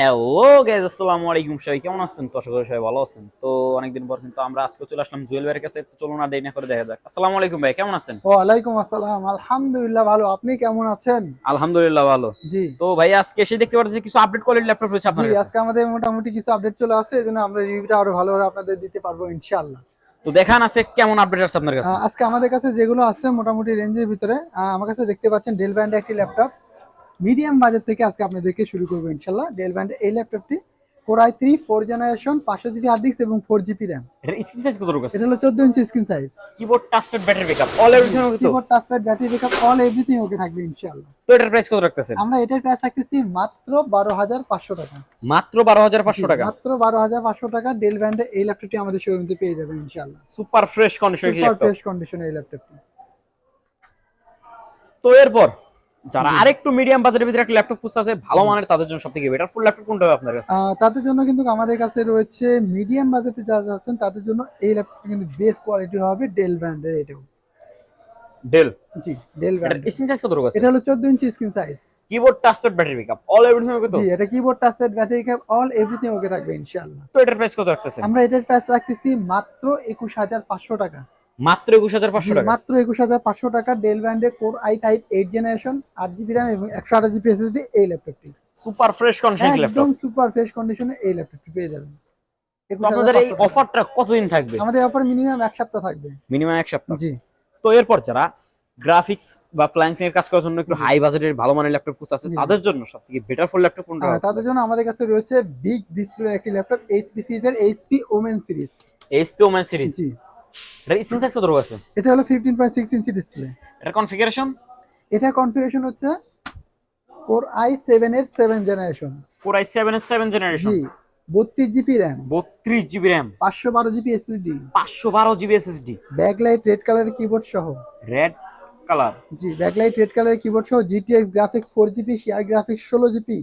Hello guys, আসসালামু আলাইকুম। সবাই কেমন আছেন? তো আশা করি সবাই ভালো আছেন। তো অনেকদিন পর কিন্তু আমরা আজকে চলে আসলাম জুয়েল ভাইয়ের কাছে। তো চলুন আর দেরি না করে দেখা যাক। আসসালামু আলাইকুম ভাই, কেমন আছেন? ওয়ালাইকুম আসসালাম। আলহামদুলিল্লাহ ভালো। আপনি কেমন আছেন? আলহামদুলিল্লাহ ভালো। জি। তো ভাই আজকে এসে দেখতে পাচ্ছি কিছু আপডেট কোয়ালিটি ল্যাপটপ রয়েছে জি, আপনার কাছে। আজকে আমাদের মোটামুটি কিছু আপডেট চলে আসছে, এজন্য আমরা রিভিউটা আরো ভালোভাবে আপনাদের দিতে পারবো ইনশাআল্লাহ। তো দেখান আছে কেমন আপডেট আছে আপনার কাছে। আজকে আমাদের কাছে যেগুলো আছে মোটামুটি রেঞ্জের ভিতরে, আমার কাছে দেখতে পাচ্ছেন ডেল ব্র্যান্ডের একটি ল্যাপটপ। মিডিয়াম বাজেট থেকে আজকে আপনাদেরকে শুরু করবো ইনশাআল্লাহ। ডেল ব্র্যান্ডের এই ল্যাপটপটি core i3 4 generation 500 GB hard disk এবং 4 জিবি র্যাম। এটা স্ক্রিন সাইজ কত রকম আছে? এটা হলো 14 inch screen size. Keyboard touchpad battery backup all everything okay তো? Keyboard touchpad battery backup all everything okay থাকবে ইনশাআল্লাহ। তো এটার প্রাইস কত রাখতেছেন? আমরা এটার প্রাইস রাখতেছি মাত্র 12,500 টাকা। মাত্র 12,500 টাকা। মাত্র 12,500 টাকা ডেল ব্র্যান্ডের এই ল্যাপটপটি আমাদের শোরুমে পেয়ে যাবেন ইনশাআল্লাহ। Super fresh condition super fresh কন্ডিশনের এই ল্যাপটপটি। তো এরপর যারা আরেকটু মিডিয়াম বাজেটের ভিতরে একটা ল্যাপটপ খুঁজতেছে ভালো মানের, তাদের জন্য সবথেকে বেটার ফুল ল্যাপটপ কোনটা হবে আপনার কাছে? তাদের জন্য কিন্তু আমাদের কাছে রয়েছে মিডিয়াম বাজেটে যারা আছেন তাদের জন্য এই ল্যাপটপটি কিন্তু বেস্ট কোয়ালিটি হবে ডেল ব্র্যান্ডের। এটাও ডেল। জি, ডেল ব্র্যান্ড। এটা স্ক্রিন সাইজ কত রকম আছে? এটা হলো 14 inch screen size. Keyboard touchpad battery backup all everything okay তো? জি, এটা keyboard touchpad battery backup all everything okay থাকবে ইনশাআল্লাহ। তো এটার প্রাইস কত রাখতেছেন? আমরা এটার প্রাইস রাখতেছি মাত্র 21,500 টাকা। মাত্র 21,500 টাকা। মাত্র 21,500 টাকা ডেল ব্র্যান্ডের core i5 8 generation 8 GB RAM এবং 128 জিবি এসএসডি এই ল্যাপটপটি। Super fresh condition laptop. একদম সুপার ফ্রেশ কন্ডিশনে এই ল্যাপটপটি পেয়ে যাবেন। তো আপনাদের এই 21,500 টাকা। অফারটা কতদিন থাকবে? আমাদের অফার মিনিমাম 1 সপ্তাহ থাকবে। মিনিমাম 1 সপ্তাহ। জি। তো এরপর যারা গ্রাফিক্স বা ফ্লাইংস এর কাজ করার জন্য একটু হাই বাজেটের ভালো মানের ল্যাপটপ খুঁজতেছে, জি। তাদের জন্য সবথেকে বেটার ফুল ল্যাপটপ কোনটা হবে? তাদের জন্য আমাদের কাছে রয়েছে বিগ ডিসপ্লে একটি ল্যাপটপ এইচপি সিরিজের HP Omen series. HP Omen series. জি। এটা স্ক্রিন সাইজ কত রকম আছে? এটা হলো 15.6 ইঞ্চি ডিসপ্লে। এটা কনফিগারেশন? এটা কনফিগারেশন হচ্ছে কোর i7 এর 7 জেনারেশন। কোর i7 এর 7 জেনারেশন। জি। 32 GB RAM, 32 GB RAM, 512 GB SSD, 512 GB SSD, backlight red কালারের কিবোর্ড সহ। Red colour. জি, ব্যাকলাইট রেড কালারের কিবোর্ড সহ GTX graphics 4 GB, share graphics 16 GB,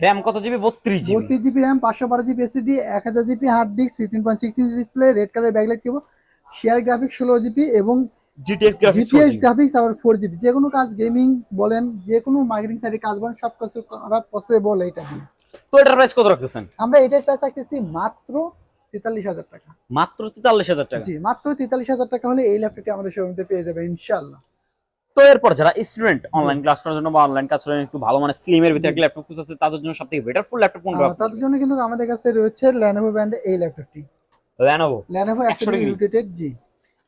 RAM কত GB? 32 GB. 32 GB RAM, 512 GB SSD, 1000 GB hard disk, 15.6 inch display, red colour backlight keyboard, share graphics 16 GB এবং GTX graphics GTX graphics আবার 4 GB. যে কোনো কাজ gaming বলেন, যে কোনো marketing সাইডে কাজ বলেন, সব কিছু করা পসিবল এটা দিয়ে। তো এটার প্রাইস কত রাখতেছেন? আমরা এটার প্রাইস রাখতেছি মাত্র 43,000 টাকা। মাত্র 43,000 টাকা। জি, মাত্র 43,000 টাকা হলে এই ল্যাপটপটি আমাদের শোরুমে পেয়ে যাবে ইনশাআল্লাহ। তো এরপর যারা স্টুডেন্ট অনলাইন ক্লাস করার জন্য বা অনলাইন কাজ করার জন্য একটু ভালো মানে স্লিমের ভিতরে একটা ল্যাপটপ খুঁজছে, তাদের জন্য সবথেকে বেটার ফুল ল্যাপটপ কোনটা হবে? তাদের জন্য কিন্তু আমাদের কাছে রয়েছে Lenovo ব্র্যান্ডের এই ল্যাপটপটি। Lenovo Lenovo 100 degree rotated. জি।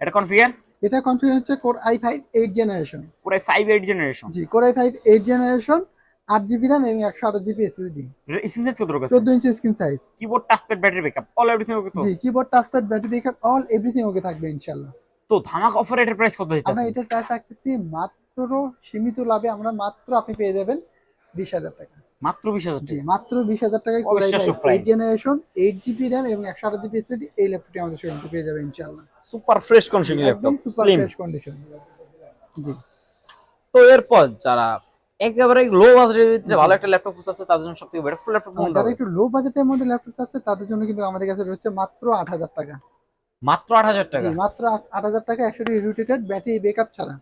এটা কনফিগার? এটা কনফিগার হচ্ছে কোর i5 8 জেনারেশন। পুরো 5 8 জেনারেশন। জি, core i5 8 generation 8 GB RAM এবং 128 জিবি এসএসডি। এটা স্ক্রিন সাইজ কত রকম আছে? 14 inch screen size. Keyboard touchpad battery backup all everything okay তো? জি, keyboard touchpad battery backup all everything okay থাকবে ইনশাআল্লাহ। তো ধামাক অফার এটার প্রাইস কত আমরা দিতেছেন? এটার প্রাইস রাখতেছি মাত্র সীমিত লাভে, আমরা মাত্র আপনি পেয়ে যাবেন 20,000 টাকা। মাত্র 20,000 জি, টাকা। মাত্র 20,000 টাকায় কোর অবিশ্বাস্য i5 8 price। Generation 8 GB RAM এবং 128 জিবি এসএসডি এই ল্যাপটপটি আমাদের শোরুমে পেয়ে যাবেন ইনশাআল্লাহ। সুপার ফ্রেশ কন্ডিশন একদম ল্যাপটপ, সুপার স্লিম। Fresh condition. জি। তো এরপর যারা একেবারে লো বাজেটের ভিতরে ভালো একটা ল্যাপটপ খুঁজছে, তাদের জন্য সবথেকে বেটার ফুল ল্যাপটপ কোনটা যারা হবে? একটু লো বাজেটের মধ্যে ল্যাপটপ চাচ্ছে তাদের জন্য কিন্তু আমাদের কাছে রয়েছে মাত্র 8,000 টাকা। মাত্র 8,000 জি, টাকা। মাত্র 8,000 টাকা 120 রোটেটেড ব্যাটারি ব্যাকআপ ছাড়া।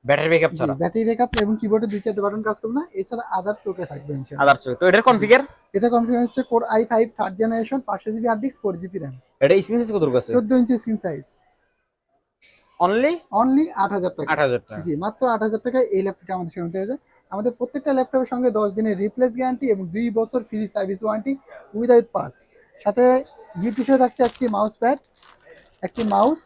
ব্যাটারি ব্যাকআপ জি, ছাড়া। ব্যাটারি ব্যাকআপ এবং কিবোর্ডে 2-4 বাটন কাজ করবে না, এছাড়া আদার্স ওকে থাকবে ইনশাআল্লাহ। আদার্স। তো এটার কনফিগার? এটা কনফিগার হচ্ছে core i5 3rd generation 500 GB hard disk 4 GB RAM. এটা স্ক্রিন সাইজ কত রকম আছে? 14 inch screen size. Only only 8,000 টাকা। 8,000 টাকা। জি, মাত্র 8,000 টাকায় এই ল্যাপটপটা আমাদের শোরুমে পেয়ে যায়। আমাদের প্রত্যেকটা ল্যাপটপের সঙ্গে 10 দিনের রিপ্লেস গ্যারান্টি এবং 2 বছর free service warranty without parts. সাথে গিফট হিসেবে থাকছে একটি মাউস প্যাড, একটি মাউস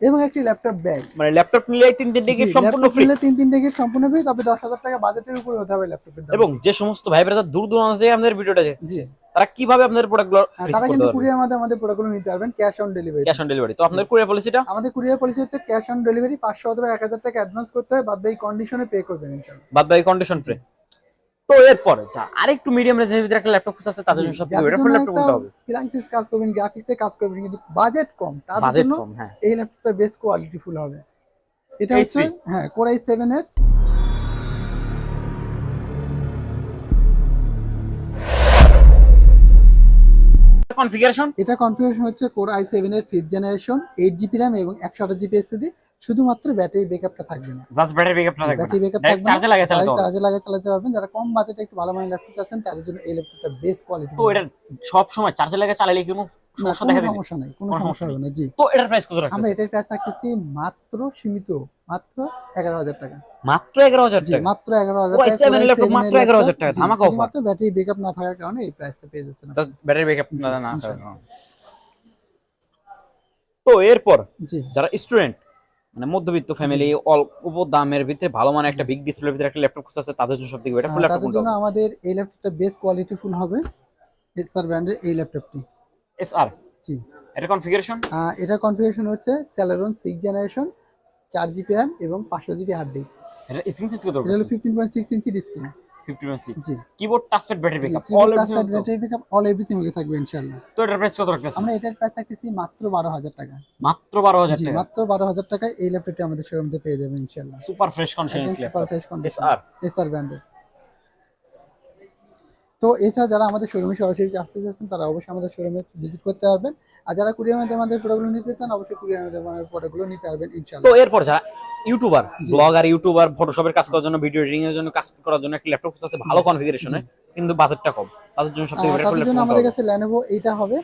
এবং একটি ল্যাপটপ ব্যাগ। মানে ল্যাপটপ নিলে 3 গিফট সম্পূর্ণ ফ্রি। 3 গিফট সম্পূর্ণ ফ্রি, তবে 10,000 টাকা বাজেটের উপরে হতে হবে ল্যাপটপের দাম। এবং যে সমস্ত ভাই ব্রাদার দূর দূরান্ত থেকে আমাদের ভিডিওটা দেখছে, তারা কিভাবে আপনাদের প্রোডাক্টগুলো রিসিভ তারা করতে কিন্তু পারবে? কুরিয়ার মাধ্যমে আমাদের প্রোডাক্টগুলো নিতে পারবেন cash on delivery. Cash on delivery. তো আপনাদের কুরিয়ার পলিসিটা? আমাদের কুরিয়ার পলিসি হচ্ছে ক্যাশ অন ডেলিভারি 500 অথবা 1,000 টাকা অ্যাডভান্স করতে হয়, বাদ বাকি কন্ডিশনে পে করবেন ইনশাআল্লাহ। বাদ বাকি কন্ডিশন ফ্রি। তো এরপর যা আরেকটু মিডিয়াম রেঞ্জের ভিতরে একটা ল্যাপটপ খুঁজছে, তাদের জন্য সবথেকে বেটার ফুল ল্যাপটপ কোনটা হবে? ফ্রিল্যান্সিং কাজ করবেন, গ্রাফিক্সে কাজ করবেন, কিন্তু বাজেট কম, তার বাজেট জন্য কম, হ্যাঁ। এই ল্যাপটপটা বেস্ট কোয়ালিটি ফুল হবে। এটা হচ্ছে HP? হ্যাঁ, কোর i7 এর কনফিগারেশন? এটা কনফিগারেশন হচ্ছে কোর i7 এর 5th জেনারেশন 8 জিবি র্যাম এবং 128 জিবি এসএসডি শুধুমাত্র ব্যাটারি ব্যাকআপটা থাকবে না, জাস্ট ব্যাটারি ব্যাকআপটা থাকবে না, ব্যাটারি ব্যাকআপ ডাইরেক্ট থাকবে না, চার্জে লাগিয়ে চালাতে হবে। চার্জে লাগিয়ে চালাতে পারবেন। যারা কম বাজেটে একটু ভালো মানের ল্যাপটপ চাচ্ছেন তাদের জন্য এই ল্যাপটপটা বেস্ট কোয়ালিটি। তো এটা সব সময় চার্জে লাগিয়ে চালালে কোনো না, সমস্যা কোনো দেখা দিবে? সমস্যা নাই, কোনো কোনো সমস্যা সমস্যা হবে না। জি, তো এটার প্রাইস কত আমরা রাখতেছেন? এটার প্রাইস রাখতেছি মাত্র সীমিত, মাত্র 11,000 টাকা। মাত্র 11,000 জি, টাকা? মাত্র 11,000 পুরো টাকা। i7 Core এর ল্যাপটপ i7 মাত্র এর 11,000 ল্যাপটপ। টাকা, জি, ধামাকা অফার। শুধুমাত্র ব্যাটারি ব্যাকআপ না থাকার কারণে এই প্রাইসটা পেয়ে যাচ্ছেন জাস্ট আপনি। ব্যাটারি ব্যাকআপ জি, না ইনশাআল্লাহ। তো এরপর জি, যারা স্টুডেন্ট মানে মধ্যবিত্ত ফ্যামিলি অল্প দামের ভিতরে ভালো মানের একটা বিগ ডিসপ্লের ভিতরে একটা ল্যাপটপ খুঁজছে তাদের জন্য সবথেকে বেটার ফুল ল্যাপটপ তাদের কোনটা জন্য হবে? আমাদের এই ল্যাপটপটা বেস্ট কোয়ালিটি ফুল হবে, এক্সার ব্র্যান্ডের এই ল্যাপটপটি। এসআর। জি, এটা কনফিগারেশন? এটা কনফিগারেশন হচ্ছে Celeron 6 জেনারেশন, 4 জিবি র্যাম এবং 500 জিবি হার্ড ডিস্ক। এটা স্ক্রিন সাইজ কত এটা হলো আছে? 15.6 ইঞ্চি ডিসপ্লে। 50.6। জি, কিবোর্ড টাচপ্যাড ব্যাটারি জি, backup all keyboard touch everything. Pad battery backup all everything okay থাকবে ইনশাআল্লাহ। তো এটার প্রাইস কত রাখতেছেন? আমরা এটার প্রাইস রাখতেছি মাত্র 12,000 টাকা। মাত্র 12,000 জি, টাকা? মাত্র 12,000 টাকায় এই ল্যাপটপটি আমাদের শোরুমে পেয়ে যাবেন ইনশাআল্লাহ। সুপার ফ্রেশ কন্ডিশন একদম super laptop fresh condition, SR. SR ব্র্যান্ডের। তো এছাড়া যারা আমাদের শোরুমে সরাসরি আসতে চাচ্ছেন তারা অবশ্যই আমাদের শোরুমে ভিজিট করতে পারবেন। আর যারা কুরিয়ার মাধ্যমে আমাদের প্রোডাক্টগুলো নিতে চান অবশ্যই কুরিয়ার মাধ্যমে আমাদের প্রোডাক্টগুলো নিতে পারবেন তো ইনশাআল্লাহ। এরপর যারা ইউটিউবার, জি। ব্লগার, ইউটিউবার, ফটোশপের কাজ করার জন্য, ভিডিও এডিটিং এর জন্য কাজ করার জন্য একটা ল্যাপটপ খুঁজছে ভালো কনফিগারেশনে কিন্তু বাজেটটা কম, তাদের জন্য সবথেকে বেটার তাদের ল্যাপটপ জন্য কোনটা আমাদের হবে? কাছে Lenovo এইটা হবে।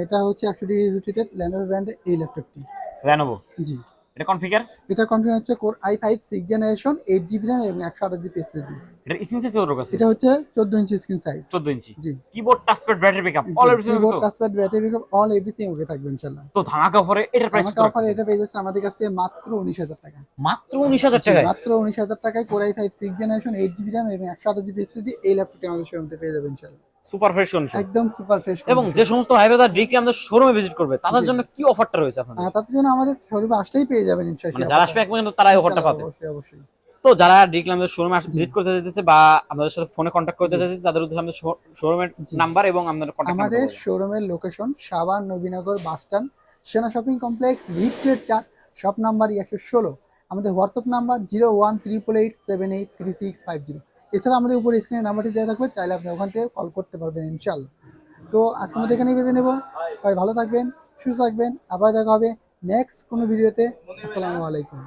এটা হচ্ছে 100 ডিগ্রি রোটেটেড Lenovo ব্র্যান্ডের এই ল্যাপটপটি। Lenovo। জি, এটা কনফিগার? এটা কনফিগার হচ্ছে Core i5 6 generation, 8 GB RAM এবং 128 জিবি এসএসডি। এটা স্ক্রিন সাইজ কত আছে? এটা হচ্ছে 14 ইঞ্চি স্ক্রিন সাইজ। 14 ইঞ্চি। জি, keyboard touchpad battery backup all everything. Keyboard touchpad battery backup all everything okay থাকবে ইনশাআল্লাহ। তো ধামাকা অফারে এটার প্রাইস আমাকে কত অফার রাখতেছেন? এটা পেয়ে যাচ্ছে আমাদের কাছ থেকে মাত্র 19,000 টাকা। মাত্র 19,000 জি, টাকায়? মাত্র 19,000 টাকায় Core i5 6 generation, 8 GB RAM এবং 128 জিবি এসএসডি এই ল্যাপটপটি আমাদের শোরুমে পেয়ে যাবেন ইনশাআল্লাহ। Super fresh condition. একদম সুপার ফ্রেশ এবং যে সমস্ত ভাই ব্রাদার ডিরেক্টলি আমাদের শোরুমে ভিজিট করবে তাদের জি। জন্য কি অফারটা রয়েছে আপনাদের? তাদের জন্য আমাদের শোরুমে আসলেই পেয়ে যাবেন ইনশাআল্লাহ। মানে যারা আসবে এক পর্যন্ত তারাই অফারটা পাবে। অবশ্যই অবশ্যই। তো যারা ডিরেক্টলি আমাদের শোরুমে ভিজিট করতে যেতেছে বা আমাদের সাথে ফোনে কন্ট্যাক্ট করতে যেতেছে তাদের উদ্দেশ্যে আমাদের শোরুমের জি। নাম্বার এবং আমাদের কন্ট্যাক্ট আমাদের নাম্বার। শোরুমের location Savar Nabinagar bus stand, Sena shopping complex, lift plate 4, shop number 116। আমাদের হোয়াটসঅ্যাপ নাম্বার 018887833650। এছাড়া আমাদের উপরে স্ক্রিনে নাম্বারটি দেওয়া থাকবে, চাইলে আপনি ওখান থেকে কল করতে পারবেন ইনশাআল্লাহ। তো আজকে আমাদের এখানেই বেঁধে নেব। সবাই ভালো থাকবেন, সুস্থ থাকবেন, আবার দেখা হবে নেক্সট কোনো ভিডিওতে। আসসালামু আলাইকুম।